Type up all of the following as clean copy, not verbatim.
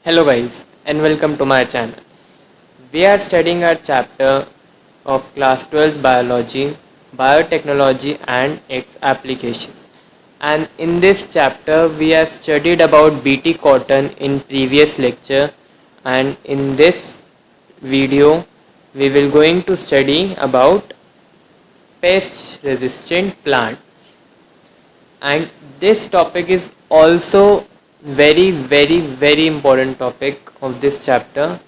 Hello guys and welcome to my channel. We are studying our chapter of class 12 biology, biotechnology and its applications. And in this chapter we have studied about Bt cotton in previous lecture, and in this video we will going to study about pest resistant plants. And this topic is also very important topic of this chapter,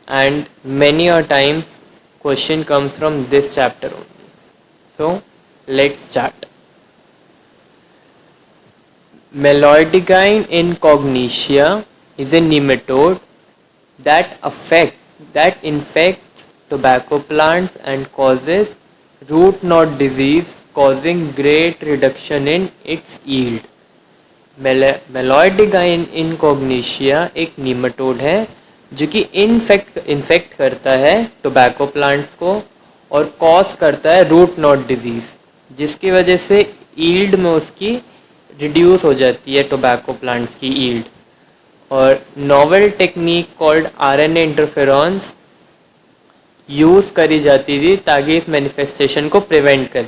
and many a times question comes from this chapter only. So let's start. Meloidigine incognitia is a nematode that infects tobacco plants and causes root knot disease, causing great reduction in its yield. मेलॉयडिगाइन इनकॉग्निशिया एक nematode है जो कि infect करता है tobacco plants को और cause करता है रूट नॉट डिजीज़, जिसकी वजह से ईल्ड में उसकी रिड्यूस हो जाती है टोबैको प्लांट्स की ईल्ड. और novel technique called RNA interferons use करी जाती थी ताकि इस मैनिफेस्टेशन को प्रिवेंट कर.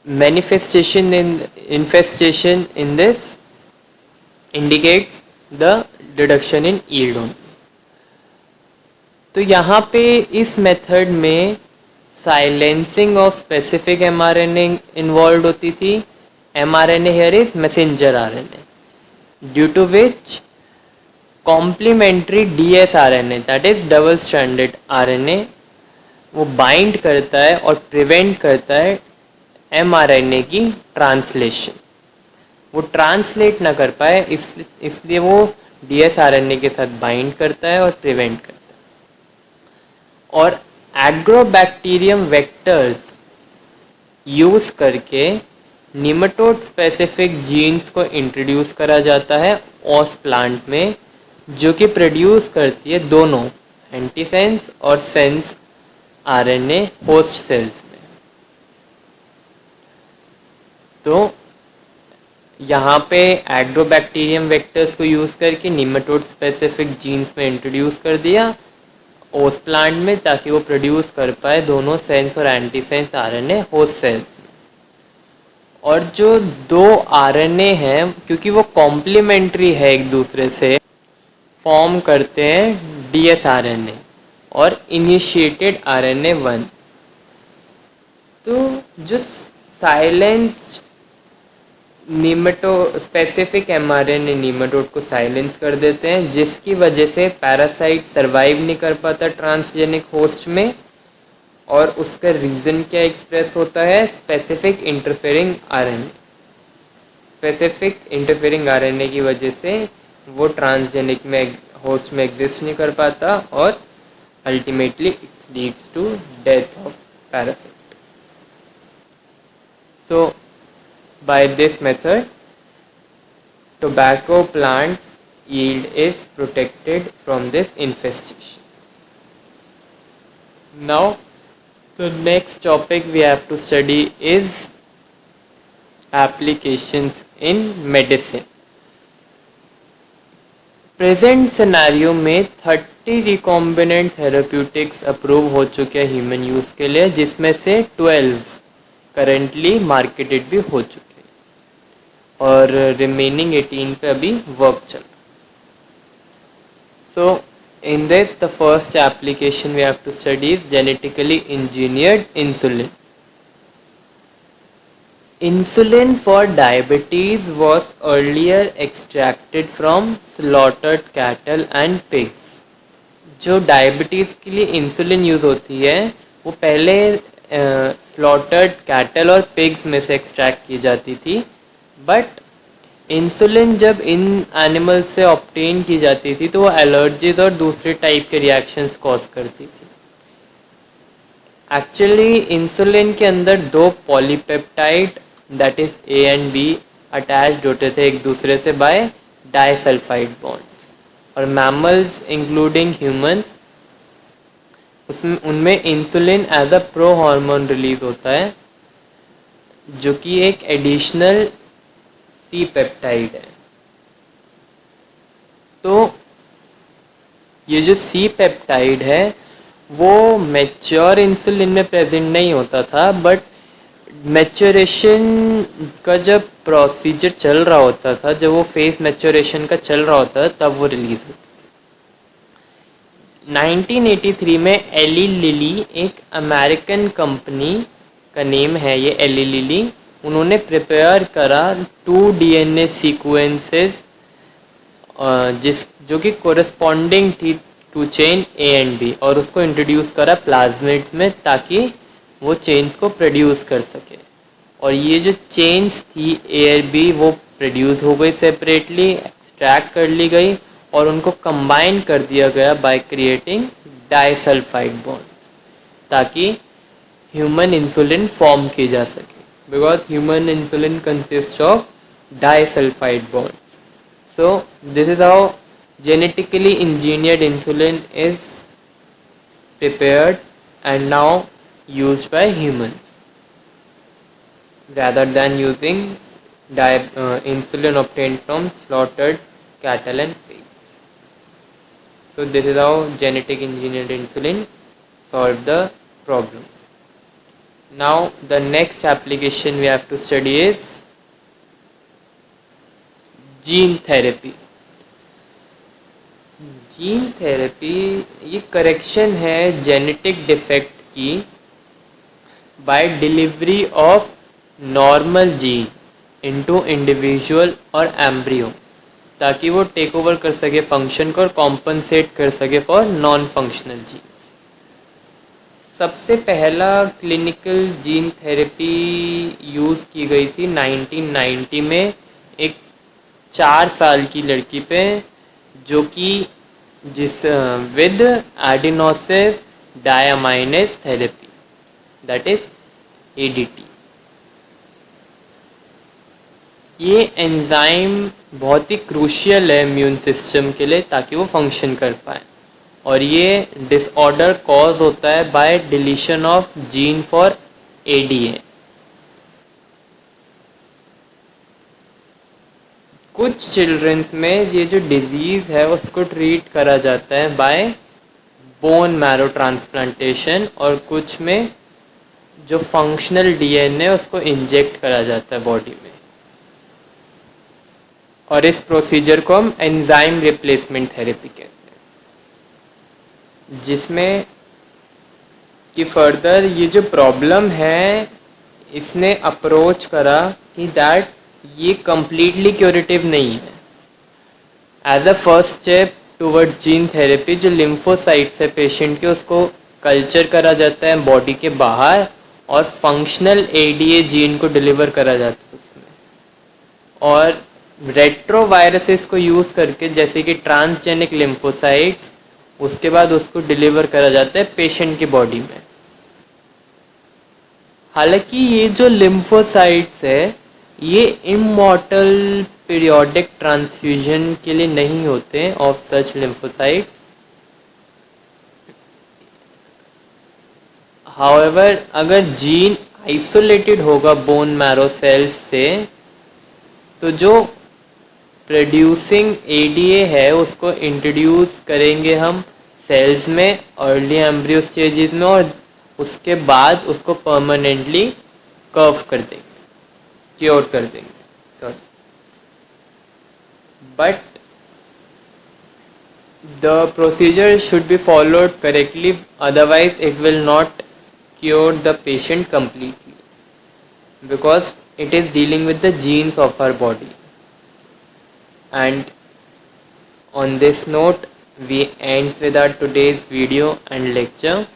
Infestation in this indicates the reduction in yield only. तो यहाँ पे इस मेथड में silencing of specific mRNA involve होती थी. mRNA here is messenger RNA, due to which complementary dsRNA, that is double stranded RNA, वो bind करता है और प्रिवेंट करता है mRNA की ट्रांसलेशन. वो ट्रांसलेट ना कर पाए इसलिए वो dsRNA के साथ बाइंड करता है और प्रिवेंट करता है. और एग्रोबैक्टीरियम वेक्टर्स यूज़ करके निमेटोड स्पेसिफिक जीन्स को इंट्रोड्यूस करा जाता है ऑस प्लांट में, जो कि प्रोड्यूस करती है दोनों एंटीसेंस और सेंस आरएनए होस्ट सेल्स में. तो यहाँ पे एग्रोबैक्टीरियम वेक्टर्स को यूज़ करके निमेटोड स्पेसिफिक जीन्स में इंट्रोड्यूस कर दिया ओस प्लांट में, ताकि वो प्रोड्यूस कर पाए दोनों सेंस और एंटीसेंस आरएनए होस्ट सेल्स में. और जो दो आरएनए हैं, क्योंकि वो कॉम्प्लीमेंट्री है एक दूसरे से, फॉर्म करते हैं डीएसआरएनए और इनिशिएटेड आरएनए 1. तो जो साइलेंस्ड स्पेसिफिक mRNA नीमाटोड को साइलेंस कर देते हैं, जिसकी वजह से पैरासाइट सरवाइव नहीं कर पाता ट्रांसजेनिक होस्ट में. और उसका रीज़न क्या एक्सप्रेस होता है? स्पेसिफिक इंटरफेरिंग आरएनए की वजह से वो ट्रांसजेनिक में होस्ट में एग्जिस्ट नहीं कर पाता और ultimately it leads to death of parasite. So by this method, tobacco plants yield is protected from this infestation. Now the next topic we have to study is applications in medicine. Present scenario में 30 recombinant therapeutics approve हो चुके हैं human use के लिए, जिसमें से 12 currently marketed भी हो चुके हैं और रिमेनिंग 18 पे अभी वर्क चल रहा. So in this the first application we have to study is genetically engineered insulin. Insulin for diabetes was earlier extracted from slaughtered cattle and pigs. जो डायबिटीज़ के लिए इंसुलिन यूज़ होती है वो पहले स्लॉटर्ड कैटल और पिग्स में से एक्सट्रैक्ट की जाती थी. बट इंसुलिन जब इन एनिमल्स से ऑब्टेन की जाती थी तो वो एलर्जीज और दूसरे टाइप के रिएक्शंस कॉज करती थी. एक्चुअली इंसुलिन के अंदर दो polypeptide that is A and B attached होते थे एक दूसरे से बाय डाइसल्फाइड बॉन्ड्स. और मैमल्स इंक्लूडिंग ह्यूमंस उनमें insulin as a prohormone release होता है, जो कि एक एडिशनल सी पेप्टाइड है. तो ये जो सी पेप्टाइड है वो मैच्योर इंसुलिन में प्रेजेंट नहीं होता था, बट मैच्योरेशन का जब प्रोसीजर चल रहा होता था, जब वो फेज मैच्योरेशन का चल रहा होता था, तब वो रिलीज होती थी। 1983 में एली लिली, एक अमेरिकन कंपनी का नेम है ये एली लिली, उन्होंने प्रिपेयर करा 2 डीएनए सीक्वेंसेस जिस जो कि कोरस्पॉन्डिंग थी to chain A and B, और उसको इंट्रोड्यूस करा प्लाज्मिड्स में ताकि वो चेन्स को प्रोड्यूस कर सके। और ये जो चेन्स थी ए और बी वो प्रोड्यूस हो गई सेपरेटली, एक्सट्रैक्ट कर ली गई और उनको कंबाइन कर दिया गया बाय क्रिएटिंग डाइसल्फाइड बॉन्ड्स, ताकि ह्यूमन इंसुलिन फॉर्म की जा सके, because human insulin consist of disulphide bonds. So this is how genetically engineered insulin is prepared and now used by humans rather than using insulin obtained from slaughtered cattle and pigs. So this is how genetic engineered insulin solved the problem. Now the next application we have to study is gene therapy. Gene therapy ये correction है genetic defect की by delivery of normal gene into individual और embryo, ताकि वो take over कर सके function को और कॉम्पनसेट कर सके फॉर नॉन फंक्शनल जीन्स. सबसे पहला क्लिनिकल जीन थेरेपी यूज़ की गई थी 1990 में एक 4 साल की लड़की पे, जो कि जिस with adenosine deaminase therapy, that is ADT. ये एंजाइम बहुत ही क्रूशियल है इम्यून सिस्टम के लिए ताकि वो फंक्शन कर पाए, और ये डिसऑर्डर कॉज होता है by deletion of gene for ADA. कुछ चिल्ड्रंस में ये जो डिजीज़ है उसको ट्रीट करा जाता है बाय बोन मैरो ट्रांसप्लांटेशन, और कुछ में जो फंक्शनल डीएनए उसको इंजेक्ट करा जाता है बॉडी में, और इस प्रोसीजर को हम एंजाइम रिप्लेसमेंट थेरेपी कहते हैं. जिसमें कि फर्दर ये जो प्रॉब्लम है इसने अप्रोच करा कि दैट ये कम्प्लीटली क्यूरेटिव नहीं है. As a first step towards gene therapy, जो लिम्फोसाइट्स है पेशेंट के उसको कल्चर करा जाता है बॉडी के बाहर, और फंक्शनल एडीए जीन को डिलीवर करा जाता है उसमें, और रेट्रोवायरसेस को यूज़ करके जैसे कि ट्रांसजेनिक लिम्फोसाइट्स, उसके बाद उसको डिलीवर करा जाता है पेशेंट की बॉडी में. हालांकि ये जो लिम्फोसाइट्स है ये इमॉर्टल पीरियोडिक ट्रांसफ्यूजन के लिए नहीं होते ऑफ सच लिम्फोसाइट. हाउएवर अगर जीन आइसोलेटेड होगा बोन मैरो सेल्स से, तो जो प्रोड्यूसिंग एडीए है उसको इंट्रोड्यूस करेंगे हम सेल्स में अर्ली एम्ब्रियो स्टेजेस में, और उसके बाद उसको परमानेंटली कर्व कर देंगे, क्योर कर देंगे, sorry. But the procedure should be followed correctly, otherwise it will not cure the patient completely, because it is dealing with the genes of our body. And on this note we end with our today's video and lecture.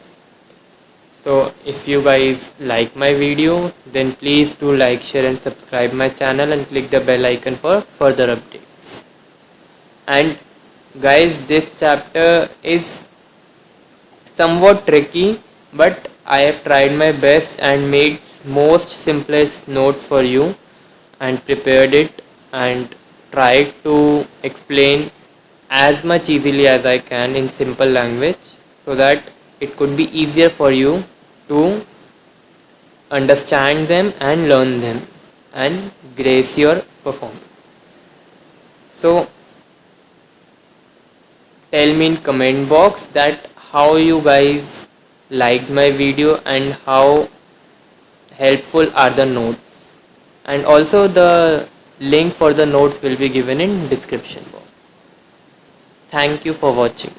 So if you guys like my video, then please do like, share and subscribe my channel and click the bell icon for further updates. And guys, this chapter is somewhat tricky, but I have tried my best and made most simplest notes for you and prepared it and tried to explain as much easily as I can in simple language, so that it could be easier for you to understand them and learn them and grace your performance. So tell me in comment box that how you guys liked my video and how helpful are the notes, and also the link for the notes will be given in description box. Thank you for watching.